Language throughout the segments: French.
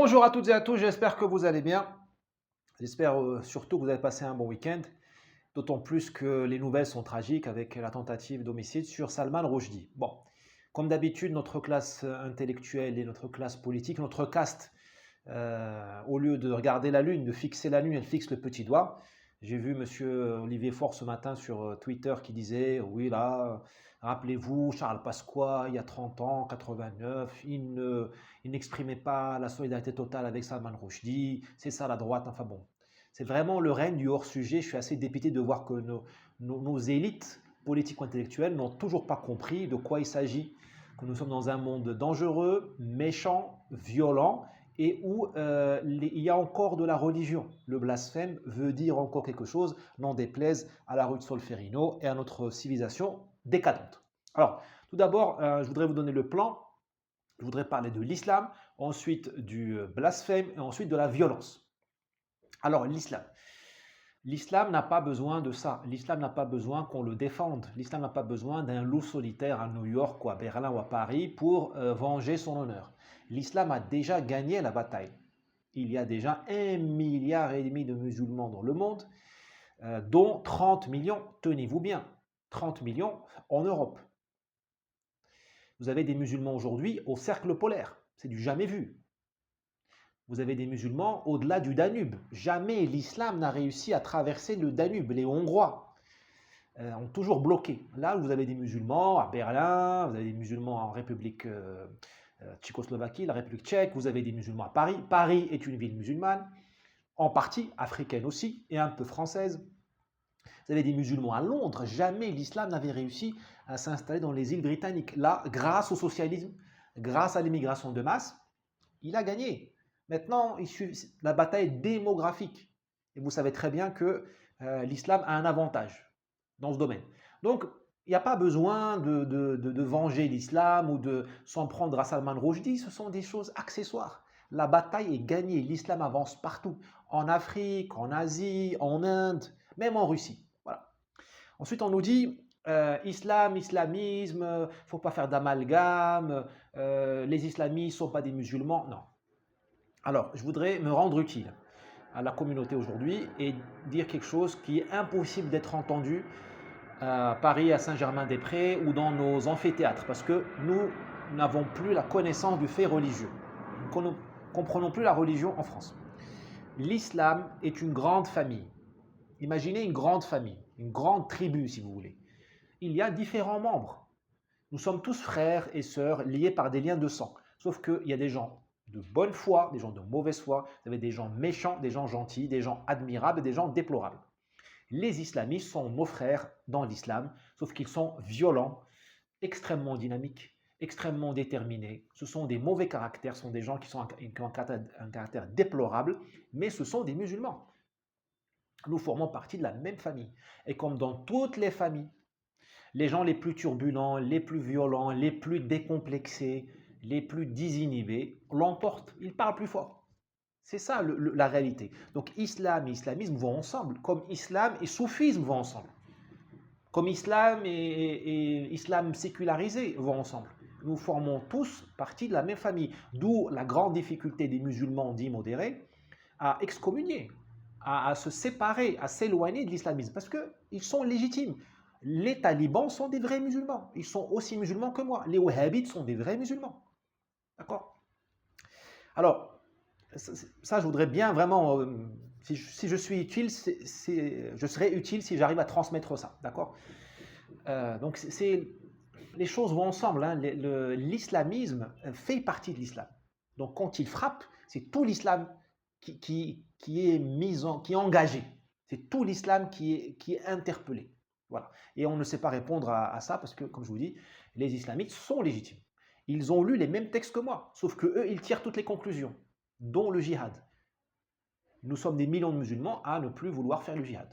Bonjour à toutes et à tous, j'espère que vous allez bien. J'espère surtout que vous avez passé un bon week-end, d'autant plus que les nouvelles sont tragiques avec la tentative d'homicide sur Salman Rushdie. Bon, comme d'habitude, notre classe intellectuelle et notre classe politique, notre caste, au lieu de regarder la lune, de fixer la lune, elle fixe le petit doigt. J'ai vu monsieur Olivier Faure ce matin sur Twitter qui disait, oui là, rappelez-vous, Charles Pasqua, il y a 30 ans, 89, il n'exprimait pas la solidarité totale avec Salman Rushdie, c'est ça la droite, enfin bon. C'est vraiment le règne du hors-sujet. Je suis assez dépité de voir que nos élites politico-intellectuelles n'ont toujours pas compris de quoi il s'agit, que nous sommes dans un monde dangereux, méchant, violent, et où il y a encore de la religion. Le blasphème veut dire encore quelque chose, n'en déplaise à la rue de Solferino et à notre civilisation décadente. Alors, tout d'abord, je voudrais vous donner le plan. Je voudrais parler de l'islam, ensuite du blasphème et ensuite de la violence. Alors, l'islam. L'islam n'a pas besoin de ça. L'islam n'a pas besoin qu'on le défende. L'islam n'a pas besoin d'un loup solitaire à New York ou à Berlin ou à Paris pour venger son honneur. L'islam a déjà gagné la bataille. Il y a déjà 1,5 milliard de musulmans dans le monde, dont 30 millions, tenez-vous bien, 30 millions en Europe. Vous avez des musulmans aujourd'hui au cercle polaire. C'est du jamais vu. Vous avez des musulmans au-delà du Danube. Jamais l'islam n'a réussi à traverser le Danube. Les Hongrois ont toujours bloqué. Là, vous avez des musulmans à Berlin, vous avez des musulmans en République Tchécoslovaquie, la République tchèque, vous avez des musulmans à Paris. Paris est une ville musulmane, en partie africaine aussi, et un peu française. Vous avez des musulmans à Londres. Jamais l'islam n'avait réussi à s'installer dans les îles britanniques. Là, grâce au socialisme, grâce à l'immigration de masse, il a gagné. Maintenant, la bataille est démographique. Et vous savez très bien que l'islam a un avantage dans ce domaine. Donc, il n'y a pas besoin de venger l'islam ou de s'en prendre à Salman Rushdie. Ce sont des choses accessoires. La bataille est gagnée. L'islam avance partout. En Afrique, en Asie, en Inde, même en Russie. Voilà. Ensuite, on nous dit islam, islamisme, il ne faut pas faire d'amalgame, les islamistes ne sont pas des musulmans. Non. Alors, je voudrais me rendre utile à la communauté aujourd'hui et dire quelque chose qui est impossible d'être entendu à Paris, à Saint-Germain-des-Prés ou dans nos amphithéâtres, parce que nous n'avons plus la connaissance du fait religieux. Nous ne comprenons plus la religion en France. L'islam est une grande famille. Imaginez une grande famille, une grande tribu si vous voulez. Il y a différents membres. Nous sommes tous frères et sœurs liés par des liens de sang. Sauf qu'il y a des gens de bonne foi, des gens de mauvaise foi, vous avez des gens méchants, des gens gentils, des gens admirables et des gens déplorables. Les islamistes sont nos frères dans l'islam, sauf qu'ils sont violents, extrêmement dynamiques, extrêmement déterminés. Ce sont des mauvais caractères, ce sont des gens qui ont un caractère déplorable, mais ce sont des musulmans. Nous formons partie de la même famille. Et comme dans toutes les familles, les gens les plus turbulents, les plus violents, les plus décomplexés, les plus désinhibés l'emportent. Ils parlent plus fort. C'est ça la réalité. Donc islam et islamisme vont ensemble, comme islam et soufisme vont ensemble. Comme islam et islam sécularisé vont ensemble. Nous formons tous partie de la même famille. D'où la grande difficulté des musulmans dits modérés à excommunier, à se séparer, à s'éloigner de l'islamisme, parce qu'ils sont légitimes. Les talibans sont des vrais musulmans. Ils sont aussi musulmans que moi. Les wahhabites sont des vrais musulmans. D'accord? Alors, ça, je voudrais bien vraiment, si je suis utile, je serai utile si j'arrive à transmettre ça. D'accord? Donc, les choses vont ensemble. Hein. L'islamisme fait partie de l'islam. Donc, quand il frappe, c'est tout l'islam qui est engagé. C'est tout l'islam qui est interpellé. Voilà. Et on ne sait pas répondre à ça parce que, comme je vous dis, les islamistes sont légitimes. Ils ont lu les mêmes textes que moi, sauf qu'eux, ils tirent toutes les conclusions, dont le djihad. Nous sommes des millions de musulmans à ne plus vouloir faire le djihad.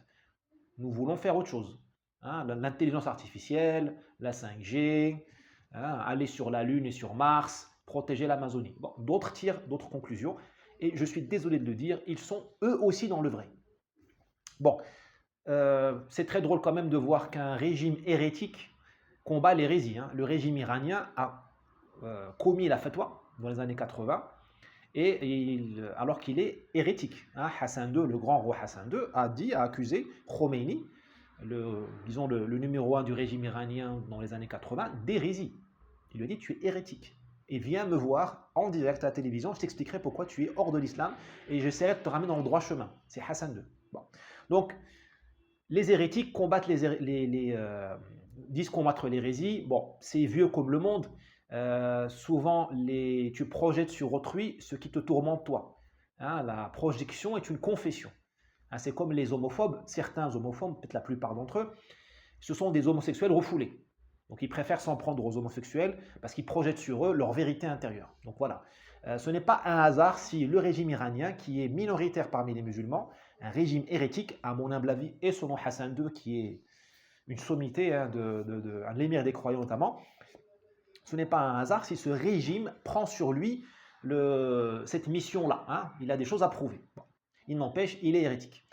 Nous voulons faire autre chose. Hein, l'intelligence artificielle, la 5G, hein, aller sur la Lune et sur Mars, protéger l'Amazonie. Bon, d'autres tirent d'autres conclusions. Et je suis désolé de le dire, ils sont eux aussi dans le vrai. Bon, c'est très drôle quand même de voir qu'un régime hérétique combat l'hérésie. Hein. Le régime iranien a commis la fatwa dans les années 80 alors qu'il est hérétique. Hein. Hassan II, le grand roi Hassan II, a accusé Khomeini, disons le numéro 1 du régime iranien dans les années 80, d'hérésie. Il lui a dit: tu es hérétique. Et viens me voir en direct à la télévision, je t'expliquerai pourquoi tu es hors de l'islam et j'essaierai de te ramener dans le droit chemin. C'est Hassan II. Bon. Donc, les hérétiques combattent disent combattre l'hérésie. Bon, c'est vieux comme le monde. Souvent, tu projettes sur autrui ce qui te tourmente toi. Hein, la projection est une confession. Hein, c'est comme les homophobes. Certains homophobes, peut-être la plupart d'entre eux, ce sont des homosexuels refoulés. Donc ils préfèrent s'en prendre aux homosexuels parce qu'ils projettent sur eux leur vérité intérieure. Donc voilà, ce n'est pas un hasard si le régime iranien, qui est minoritaire parmi les musulmans, un régime hérétique, à mon humble avis, et selon Hassan II, qui est une sommité, hein, l'émir des croyants notamment, ce n'est pas un hasard si ce régime prend sur lui cette mission-là. Hein. Il a des choses à prouver. Bon. Il n'empêche, il est hérétique.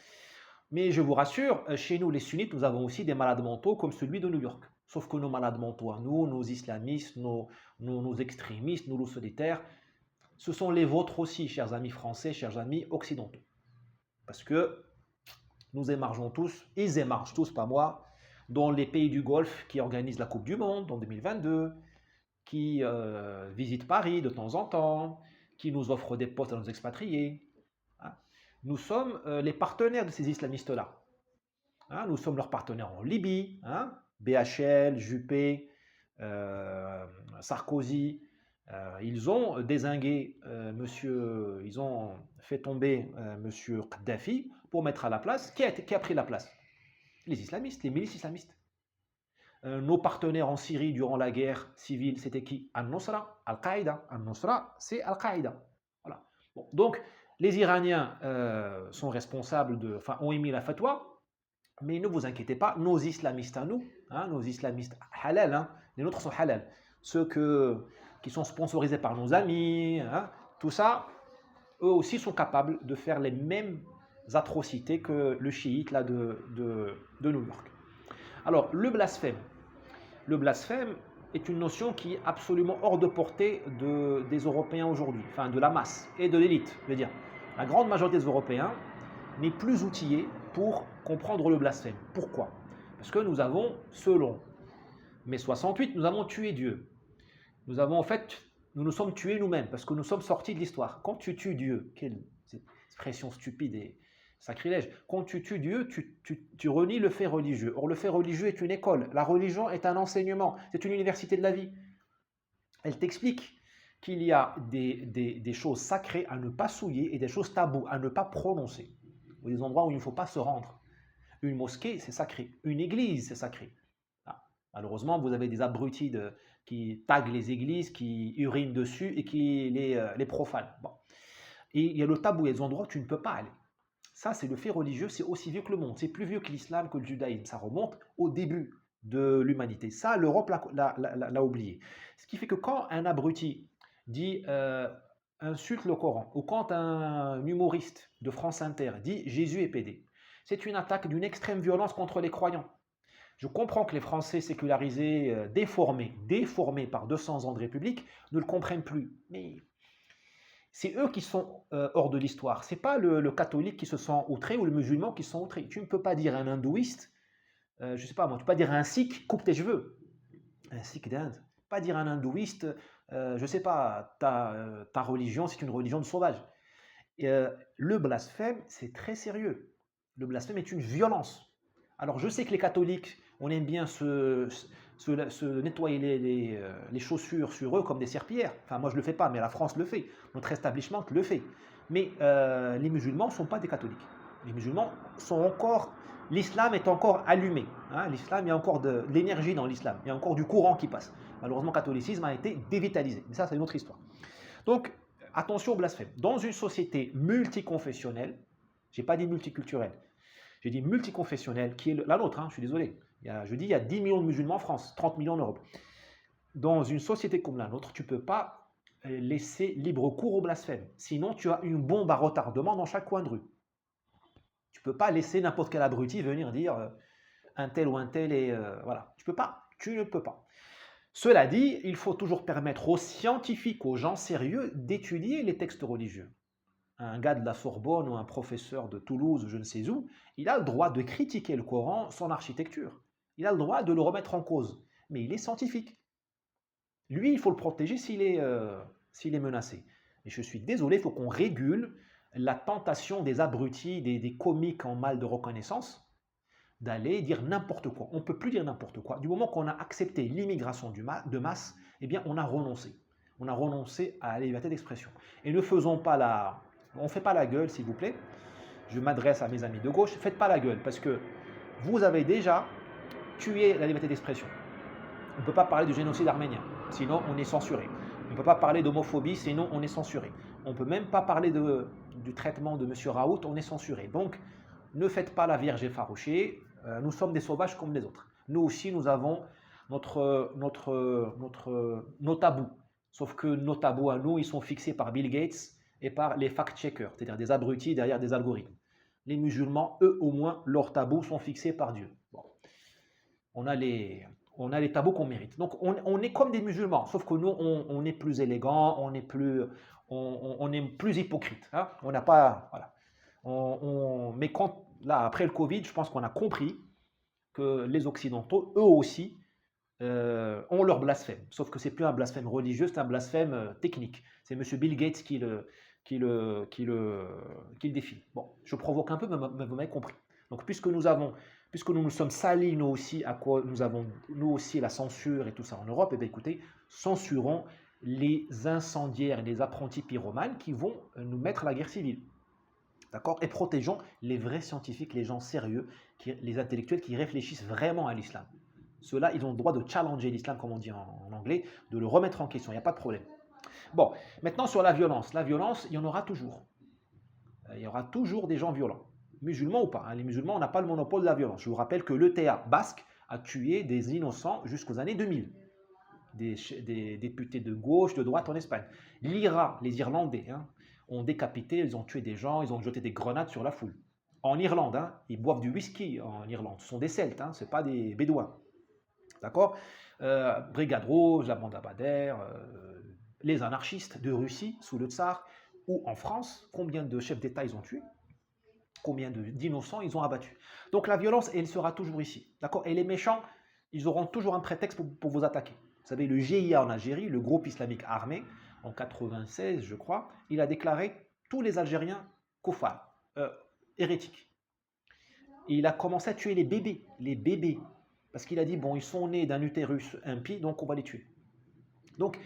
Mais je vous rassure, chez nous les sunnites, nous avons aussi des malades mentaux comme celui de New York. Sauf que nos malades mentaux à nous, nos islamistes, nos extrémistes, nos loups solitaires, ce sont les vôtres aussi, chers amis français, chers amis occidentaux. Parce que nous émargeons tous, ils émargent tous, pas moi, dans les pays du Golfe qui organisent la Coupe du Monde en 2022, qui visitent Paris de temps en temps, qui nous offrent des postes à nos expatriés. Hein. Nous sommes les partenaires de ces islamistes-là. Hein, nous sommes leurs partenaires en Libye, hein, BHL, Juppé, Sarkozy. Ils ont dézingué ils ont fait tomber monsieur Kadhafi pour mettre à la place. Qui a pris la place? Les islamistes, les milices islamistes. Nos partenaires en Syrie durant la guerre civile, c'était qui? Al-Nusra, Al-Qaïda. Al-Nusra, c'est Al-Qaïda. Voilà. Bon, donc, les Iraniens sont responsables ont émis la fatwa. Mais ne vous inquiétez pas, nos islamistes à nous, hein, nos islamistes halal, hein, les nôtres sont halal, ceux qui sont sponsorisés par nos amis, hein, tout ça, eux aussi sont capables de faire les mêmes atrocités que le chiite là, de New York. Alors, le blasphème est une notion qui est absolument hors de portée des Européens aujourd'hui, enfin de la masse et de l'élite, je veux dire. La grande majorité des Européens n'est plus outillée pour comprendre le blasphème. Pourquoi? Parce que nous avons, selon mai 68, nous avons tué Dieu. Nous nous sommes tués nous-mêmes parce que nous sommes sortis de l'histoire. Quand tu tues Dieu, quelle expression stupide et sacrilège, quand tu tues Dieu, tu renies le fait religieux. Or, le fait religieux est une école. La religion est un enseignement. C'est une université de la vie. Elle t'explique qu'il y a des choses sacrées à ne pas souiller et des choses taboues à ne pas prononcer. Ou des endroits où il ne faut pas se rendre. Une mosquée, c'est sacré. Une église, c'est sacré. Ah, malheureusement, vous avez des abrutis qui taguent les églises, qui urinent dessus et qui les profanent. Bon. Et il y a le tabou, il y a des endroits où tu ne peux pas aller. Ça, c'est le fait religieux, c'est aussi vieux que le monde. C'est plus vieux que l'islam, que le judaïsme. Ça remonte au début de l'humanité. Ça, l'Europe l'a oublié. Ce qui fait que quand un abruti dit insulte le Coran, ou quand un humoriste de France Inter dit Jésus est pédé, c'est une attaque d'une extrême violence contre les croyants. Je comprends que les Français sécularisés, déformés par 200 ans de République, ne le comprennent plus. Mais c'est eux qui sont hors de l'histoire. Ce n'est pas le catholique qui se sent outré ou le musulman qui se sent outré. Tu ne peux pas dire à un hindouiste, je ne sais pas moi, tu ne peux pas dire à un sikh, coupe tes cheveux. Un sikh d'Inde. Pas dire à un hindouiste, je ne sais pas, ta religion, c'est une religion de sauvage. Le blasphème, c'est très sérieux. Le blasphème est une violence. Alors je sais que les catholiques, on aime bien se nettoyer les chaussures sur eux comme des serpillères. Enfin, moi je ne le fais pas, mais la France le fait. Notre establishment le fait. Mais les musulmans ne sont pas des catholiques. Les musulmans sont encore... L'islam est encore allumé. Hein. L'islam, il y a encore de l'énergie dans l'islam. Il y a encore du courant qui passe. Malheureusement, le catholicisme a été dévitalisé. Mais ça, c'est une autre histoire. Donc, attention au blasphème. Dans une société multiconfessionnelle, je n'ai pas dit multiculturelle, j'ai dit multiconfessionnelle, qui est la nôtre, hein, je suis désolé. Je dis il y a 10 millions de musulmans en France, 30 millions en Europe. Dans une société comme la nôtre, tu ne peux pas laisser libre cours au blasphème. Sinon, tu as une bombe à retardement dans chaque coin de rue. Tu ne peux pas laisser n'importe quel abruti venir dire un tel ou un tel et voilà. Tu ne peux pas. Cela dit, il faut toujours permettre aux scientifiques, aux gens sérieux, d'étudier les textes religieux. Un gars de la Sorbonne ou un professeur de Toulouse, je ne sais où, il a le droit de critiquer le Coran, son architecture. Il a le droit de le remettre en cause. Mais il est scientifique. Lui, il faut le protéger s'il est menacé. Et je suis désolé, il faut qu'on régule la tentation des abrutis, des comiques en mal de reconnaissance, d'aller dire n'importe quoi. On ne peut plus dire n'importe quoi. Du moment qu'on a accepté l'immigration de masse, eh bien, on a renoncé. On a renoncé à la liberté d'expression. Et ne faisons pas la... On ne fait pas la gueule, s'il vous plaît. Je m'adresse à mes amis de gauche. Faites pas la gueule, parce que vous avez déjà tué la liberté d'expression. On ne peut pas parler du génocide arménien, sinon on est censuré. On ne peut pas parler d'homophobie, sinon on est censuré. On ne peut même pas parler du traitement de M. Raoult, on est censuré. Donc, ne faites pas la Vierge effarouchée. Nous sommes des sauvages comme les autres. Nous aussi, nous avons nos tabous. Sauf que nos tabous à nous, ils sont fixés par Bill Gates et par les fact-checkers, c'est-à-dire des abrutis derrière des algorithmes. Les musulmans, eux au moins, leurs tabous sont fixés par Dieu. Bon. On a les tabous qu'on mérite. Donc on est comme des musulmans, sauf que nous, on est plus élégant, on est plus hypocrite. Hein. On n'a pas... Voilà. Mais quand, là, après le Covid, je pense qu'on a compris que les Occidentaux, eux aussi, ont leur blasphème. Sauf que ce n'est plus un blasphème religieux, c'est un blasphème technique. C'est M. Bill Gates qui le définit. Bon, je provoque un peu, mais vous m'avez compris. Donc, puisque nous nous sommes salis, nous aussi, à quoi nous avons, nous aussi, la censure et tout ça en Europe, eh bien, écoutez, censurons les incendiaires et les apprentis pyromanes qui vont nous mettre à la guerre civile. D'accord? Et protégeons les vrais scientifiques, les gens sérieux, les intellectuels qui réfléchissent vraiment à l'islam. Ceux-là, ils ont le droit de challenger l'islam, comme on dit en anglais, de le remettre en question, il n'y a pas de problème. Bon, maintenant sur la violence. La violence, il y en aura toujours. Il y aura toujours des gens violents. Musulmans ou pas. Hein. Les musulmans, on n'a pas le monopole de la violence. Je vous rappelle que l'ETA basque a tué des innocents jusqu'aux années 2000. Des députés de gauche, de droite en Espagne. L'IRA, les Irlandais, hein, ont décapité, ils ont tué des gens, ils ont jeté des grenades sur la foule. En Irlande, hein, ils boivent du whisky en Irlande. Ce sont des Celtes, hein, ce ne sont pas des Bédouins. D'accord? Brigade Rouge, la bande Abadère, les anarchistes de Russie sous le tsar, ou en France, combien de chefs d'État ils ont tués? Combien d'innocents ils ont abattus? Donc la violence, elle sera toujours ici. D'accord? Et les méchants, ils auront toujours un prétexte pour vous attaquer. Vous savez, le GIA en Algérie, le groupe islamique armé, en 96, je crois, il a déclaré tous les Algériens koufars, hérétiques. Et il a commencé à tuer les bébés. Parce qu'il a dit, bon, ils sont nés d'un utérus impie, donc on va les tuer. Donc,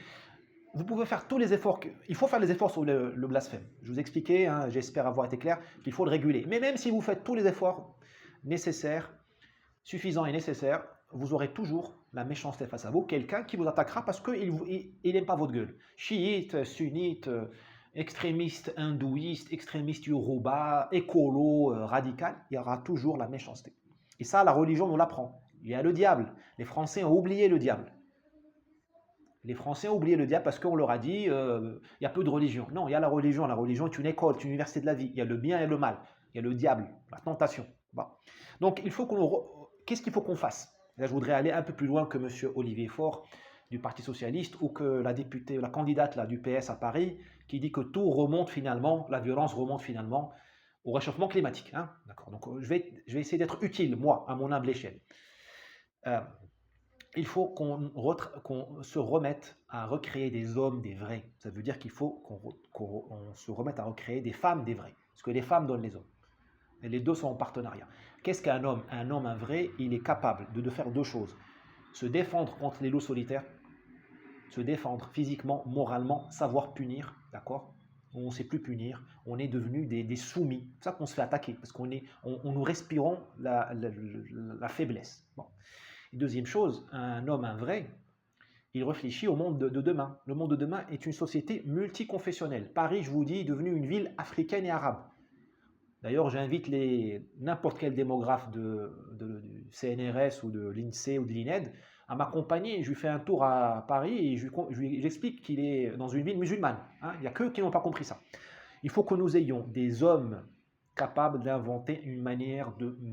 vous pouvez faire tous les efforts. Il faut faire les efforts sur le blasphème. Je vous expliquais, hein, j'espère avoir été clair, qu'il faut le réguler. Mais même si vous faites tous les efforts nécessaires, suffisants et nécessaires, vous aurez toujours la méchanceté face à vous, quelqu'un qui vous attaquera parce qu'il n'aime pas votre gueule. Chiite, sunnite, extrémiste hindouiste, extrémiste yoruba, écolo, radical, il y aura toujours la méchanceté. Et ça, la religion nous l'apprend. Il y a le diable. Les Français ont oublié le diable. Les Français ont oublié le diable parce qu'on leur a dit il y a peu de religion. Non, il y a la religion. La religion est une école, c'est une université de la vie. Il y a le bien et le mal. Il y a le diable, la tentation. Bon. Donc, qu'est-ce qu'il faut qu'on fasse? Là, je voudrais aller un peu plus loin que M. Olivier Faure du Parti Socialiste ou que la députée, la candidate là, du PS à Paris qui dit que tout remonte finalement, la violence remonte finalement au réchauffement climatique. Hein. D'accord. Donc, je vais essayer d'être utile, moi, à mon humble échelle. Il faut qu'on se remette à recréer des hommes, des vrais. Ça veut dire qu'il faut qu'on se remette à recréer des femmes, des vrais. Parce que les femmes donnent les hommes. Et les deux sont en partenariat. Qu'est-ce qu'un homme? Un homme, un vrai, il est capable de faire deux choses. Se défendre contre les loups solitaires, se défendre physiquement, moralement, savoir punir, d'accord? On ne sait plus punir, on est devenu des soumis. C'est pour ça qu'on se fait attaquer, parce qu'on nous respirons la faiblesse. Bon. Et deuxième chose, un homme, un vrai, il réfléchit au monde de demain. Le monde de demain est une société multiconfessionnelle. Paris, je vous dis, est devenue une ville africaine et arabe. D'ailleurs, j'invite n'importe quel démographe du CNRS ou de l'INSEE ou de l'INED à m'accompagner. Je lui fais un tour à Paris et j'explique qu'il est dans une ville musulmane. Hein. Il n'y a qu'eux qui n'ont pas compris ça. Il faut que nous ayons des hommes capables d'inventer une manière de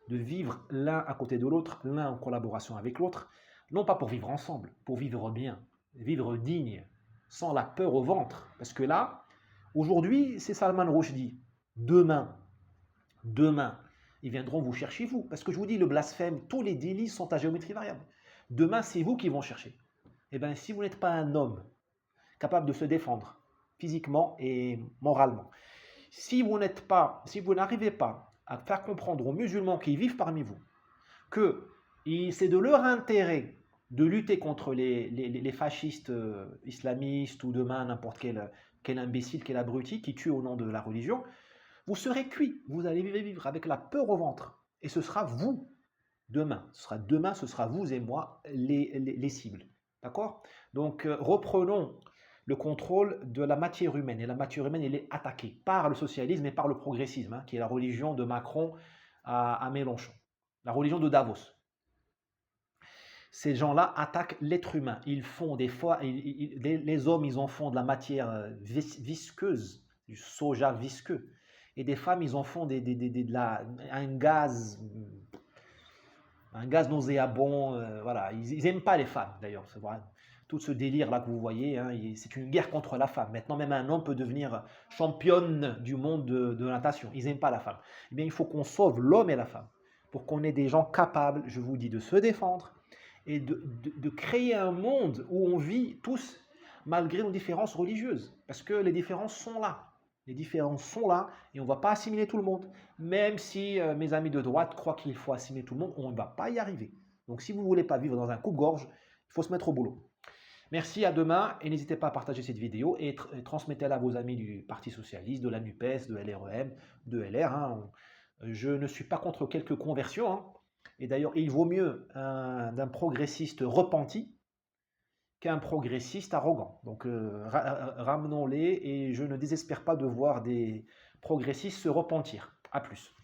vivre l'un à côté de l'autre, l'un en collaboration avec l'autre, Non pas pour vivre ensemble, pour vivre bien, vivre digne, sans la peur au ventre. Parce que là, aujourd'hui, c'est Salman Rushdie. Demain, demain, ils viendront vous chercher, vous. Parce que je vous dis, le blasphème, tous les délits sont à géométrie variable. Demain, c'est vous qui vont chercher. Eh bien, si vous n'êtes pas un homme capable de se défendre physiquement et moralement, si vous n'arrivez pas à faire comprendre aux musulmans qui vivent parmi vous que c'est de leur intérêt de lutter contre les fascistes islamistes ou demain n'importe quel imbécile, quel abruti qui tue au nom de la religion, vous serez cuit. Vous allez vivre avec la peur au ventre. Et ce sera vous, demain. Ce sera vous et moi les cibles. D'accord? Donc, reprenons le contrôle de la matière humaine. Et la matière humaine, elle est attaquée par le socialisme et par le progressisme, hein, qui est la religion de Macron à Mélenchon. La religion de Davos. Ces gens-là attaquent l'être humain. Ils font des fois, les hommes, ils en font de la matière visqueuse, du soja visqueux. Et des femmes, ils en font un gaz nauséabond. Voilà. Ils n'aiment pas les femmes, d'ailleurs. C'est vrai. Tout ce délire-là que vous voyez, hein, c'est une guerre contre la femme. Maintenant, même un homme peut devenir championne du monde de natation. Ils n'aiment pas la femme. Eh bien, il faut qu'on sauve l'homme et la femme pour qu'on ait des gens capables, je vous dis, de se défendre et de créer un monde où on vit tous malgré nos différences religieuses. Parce que les différences sont là. Les différences sont là et on ne va pas assimiler tout le monde. Même si mes amis de droite croient qu'il faut assimiler tout le monde, on ne va pas y arriver. Donc si vous ne voulez pas vivre dans un coupe-gorge, il faut se mettre au boulot. Merci, à demain et n'hésitez pas à partager cette vidéo et transmettez-la à vos amis du Parti Socialiste, de la NUPES, de LREM, de LR. Hein. Je ne suis pas contre quelques conversions. Hein. Et d'ailleurs, il vaut mieux d'un progressiste repenti qu'un progressiste arrogant. Donc ramenons-les et je ne désespère pas de voir des progressistes se repentir. A plus.